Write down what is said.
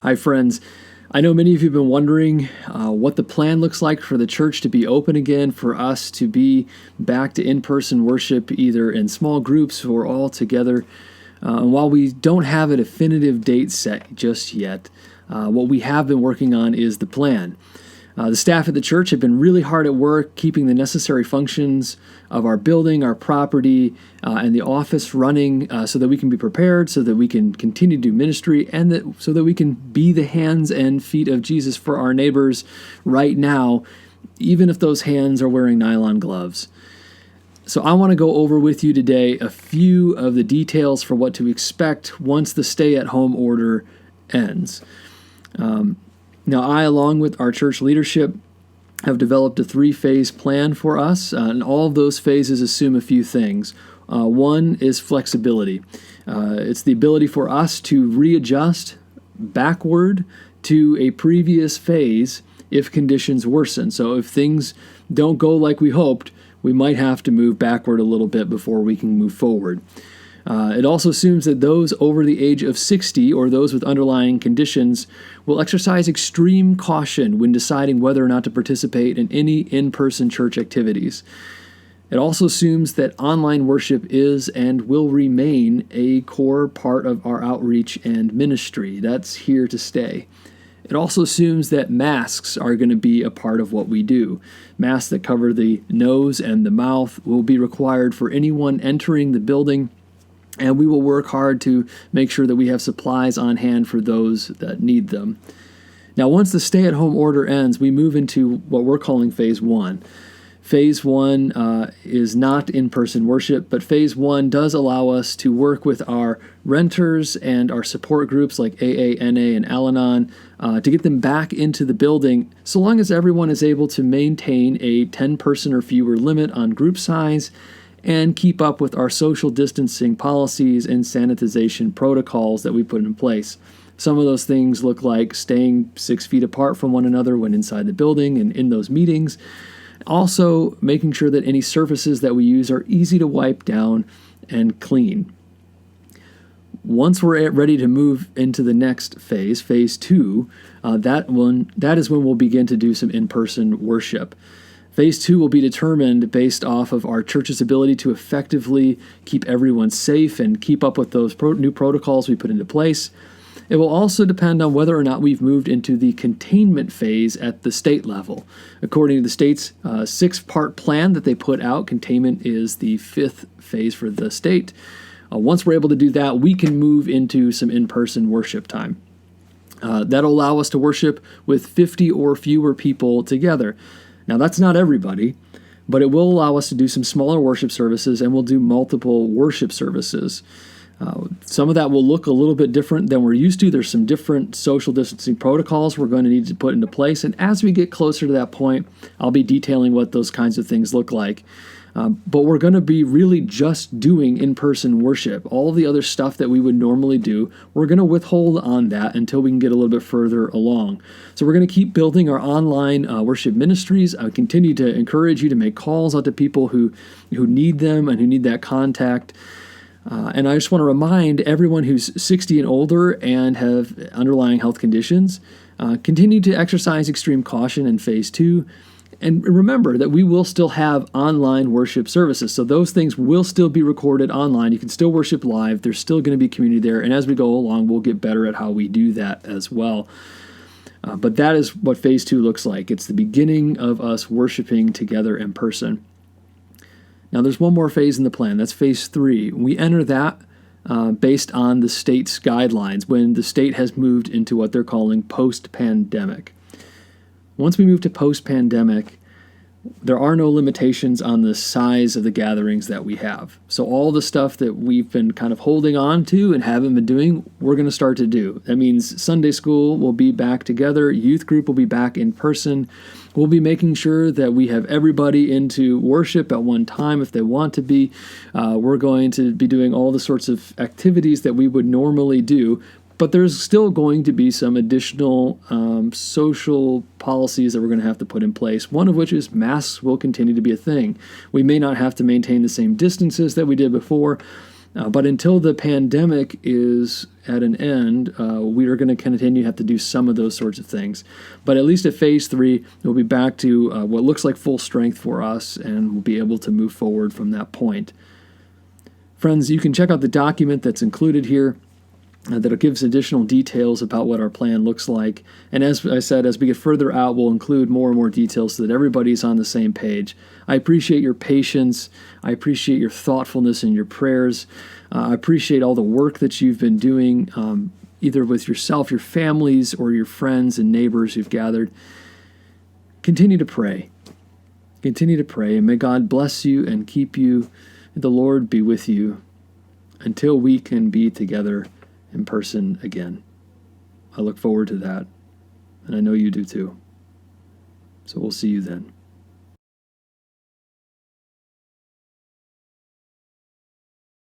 Hi, friends. I know many of you have been wondering what the plan looks like for the church to be open again, for us to be back to in-person worship, either in small groups or all together. And while we don't have a definitive date set just yet, what we have been working on is the plan. The staff at the church have been really hard at work keeping the necessary functions of our building, our property, and the office running so that we can be prepared, so that we can continue to do ministry, and so that we can be the hands and feet of Jesus for our neighbors right now, even if those hands are wearing nylon gloves. So I want to go over with you today a few of the details for what to expect once the stay-at-home order ends. Now, I, along with our church leadership, have developed a 3-phase plan for us, and all of those phases assume a few things. One is flexibility. It's the ability for us to readjust backward to a previous phase if conditions worsen. So if things don't go like we hoped, we might have to move backward a little bit before we can move forward. It also assumes that those over the age of 60 or those with underlying conditions will exercise extreme caution when deciding whether or not to participate in any in-person church activities. It also assumes that online worship is and will remain a core part of our outreach and ministry. That's here to stay. It also assumes that masks are going to be a part of what we do. Masks that cover the nose and the mouth will be required for anyone entering the building, and we will work hard to make sure that we have supplies on hand for those that need them. Now, once the stay-at-home order ends, we move into what we're calling Phase 1. Phase 1 is not in-person worship, but Phase 1 does allow us to work with our renters and our support groups like AA, NA, and Al-Anon to get them back into the building, so long as everyone is able to maintain a 10-person or fewer limit on group size and keep up with our social distancing policies and sanitization protocols that we put in place. Some of those things look like staying 6 feet apart from one another when inside the building and in those meetings. Also, making sure that any surfaces that we use are easy to wipe down and clean. Once we're ready to move into the next phase, Phase 2, that is when we'll begin to do some in-person worship. Phase 2 will be determined based off of our church's ability to effectively keep everyone safe and keep up with those new protocols we put into place. It will also depend on whether or not we've moved into the containment phase at the state level. According to the state's 6-part plan that they put out, containment is the 5th phase for the state. Once we're able to do that, we can move into some in-person worship time. That'll allow us to worship with 50 or fewer people together. Now, that's not everybody, but it will allow us to do some smaller worship services, and we'll do multiple worship services. Some of that will look a little bit different than we're used to. There's some different social distancing protocols we're going to need to put into place, and as we get closer to that point, I'll be detailing what those kinds of things look like. But we're going to be really just doing in-person worship. All of the other stuff that we would normally do, we're going to withhold on that until we can get a little bit further along. So we're going to keep building our online worship ministries. I continue to encourage you to make calls out to people who need them and who need that contact. And I just want to remind everyone who's 60 and older and have underlying health conditions, continue to exercise extreme caution in Phase 2. And remember that we will still have online worship services. So those things will still be recorded online. You can still worship live. There's still going to be community there. And as we go along, we'll get better at how we do that as well. But that is what Phase 2 looks like. It's the beginning of us worshiping together in person. Now, there's one more phase in the plan. That's Phase 3. We enter that based on the state's guidelines when the state has moved into what they're calling post-pandemic. Once we move to post-pandemic, there are no limitations on the size of the gatherings that we have. So all the stuff that we've been kind of holding on to and haven't been doing, we're going to start to do. That means Sunday school will be back together. Youth group will be back in person. We'll be making sure that we have everybody into worship at one time if they want to be. We're going to be doing all the sorts of activities that we would normally do. But there's still going to be some additional social policies that we're going to have to put in place, one of which is masks will continue to be a thing. We may not have to maintain the same distances that we did before, But until the pandemic is at an end, we are going to continue to have to do some of those sorts of things. But at least at phase 3, we'll be back to what looks like full strength for us, and we'll be able to move forward from that point. Friends, you can check out the document that's included here that gives additional details about what our plan looks like. And as I said, as we get further out, we'll include more and more details so that everybody's on the same page. I appreciate your patience. I appreciate your thoughtfulness and your prayers. I appreciate all the work that you've been doing, either with yourself, your families, or your friends and neighbors who've gathered. Continue to pray. Continue to pray, and may God bless you and keep you. The Lord be with you until we can be together in person again. I look forward to that, and I know you do too. So we'll see you then.